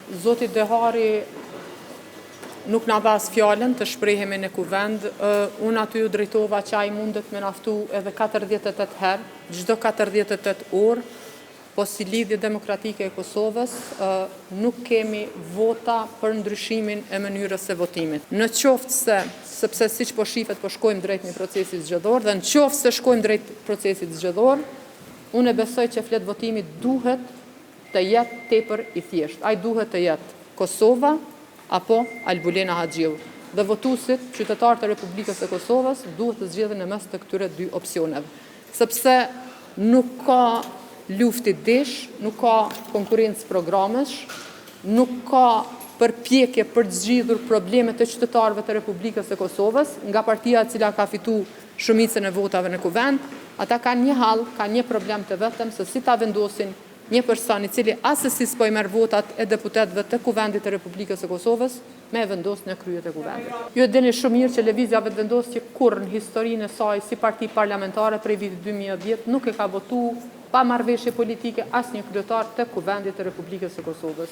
Zoti Dehari nuk na dha as fjalën të shprehemi në kuvend. Unë aty u drejtova që ai mundet me naftu edhe 48 herë, çdo 48 orë, po si Lidhje Demokratike e Kosovës nuk kemi vota për ndryshimin e mënyrës së votimit. Në qoftë se, sepse siç po shifet po shkojmë drejt një procesi zgjedhor, dhe në qoftë se shkojmë drejt procesit zgjedhor, unë besoj që flet votimi duhet të jetë tepër i thjeshtë. Ai duhet të jetë Kosova apo Albulena Haxhiu. Dhe votuesit, qytetarët e Republikës së Kosovës, duhet të zgjedhin në mes të këtyre dy opsioneve. Sepse nuk ka luftë desh, nuk ka konkurrencë programesh, nuk ka përpjekje për të zgjidhur problemet të qytetarëve të Republikës së Kosovës, nga partia e cila ka fituar shumicën e votave në kuvend. Ata kanë një hall, kanë një problem të vetëm, se si ta vendosin një person i cili asesi s'po i merr votat e deputetëve të kuvendit të Republikës së Kosovës me vendos në kryet e kuvendit. Ju e dini shumë mirë që Lëvizja vetë vendos që kurrë në historinë e saj si parti parlamentare prej vitit 2010 nuk e ka votuar pa marrëveshje politike asnjë kryetar të kuvendit të Republikës së Kosovës.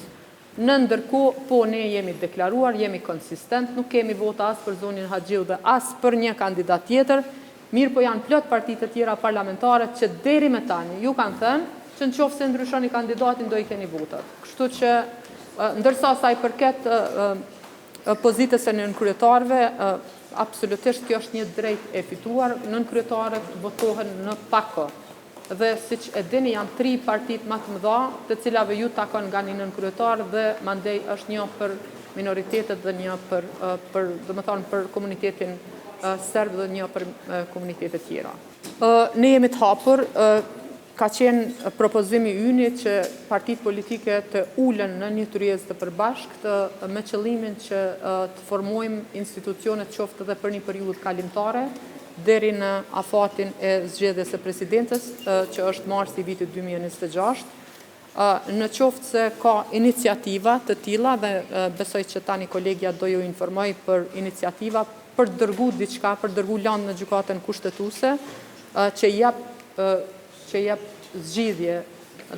Në ndërkohë, po ne jemi deklaruar, jemi konsistent, nuk kemi vota as për zonin Haxhiu dhe as për një kandidat tjetër, mirë po janë plot partitë të tjera parlamentare që deri me tani ju kanë thënë që në qoftë se ndryshoni kandidatin do i keni votat. Kështu që, ndërsa sa i përket pozitës e nënkryetarëve, absolutisht kjo është një drejt e fituar, nënkryetarët votohen në pako. Dhe siç e dini janë 3 partitë më të mëdha, të cilave ju takon nga një nënkryetar dhe mandej është një për minoritetet dhe një për komunitetin serb dhe një për komunitetet tjera. Ne jemi të hapur. Ka qenë propozimi yni që partitë politike të ulen në një tryezë të përbashkët me qëllimin që të formojmë institucionet qoftë edhe për një periudhë kalimtare deri në afatin e zgjedhjes së presidentes, që është marsi i vitit 2026. Në qoftë se ka iniciativa të tilla, dhe besoj që tani kolegja do ju informoj për iniciativa për të dërguar diçka, për të dërguar lëndë në gjykatën kushtetuese, që jep zgjidhje,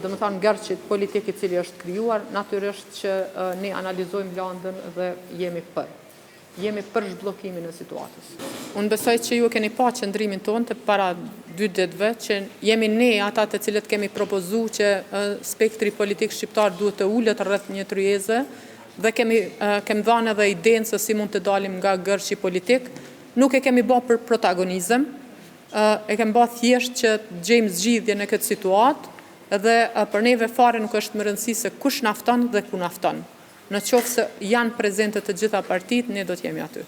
domethënë garçit politik i cili është krijuar, natyrisht që ne analizojmë lëndën dhe jemi për zhbllokimin e situatës. Unë besoj që ju keni pa qëndrimin tonë të para 2 ditëve, që jemi ne ata të cilët kemi propozuar që spektri politik shqiptar duhet të ulet rreth një tryeze, dhe kemi dhënë edhe idenë se si mund të dalim nga gërshi politik. Nuk e kemi bërë për protagonizëm, e kemi bërë thjesht që gjejmë zgjidhje në këtë situatë dhe për neve fare nuk është më rëndësishme se kush na fton dhe ku na fton. Në qoftë se janë prezente të gjitha partitë, ne do të jemi aty.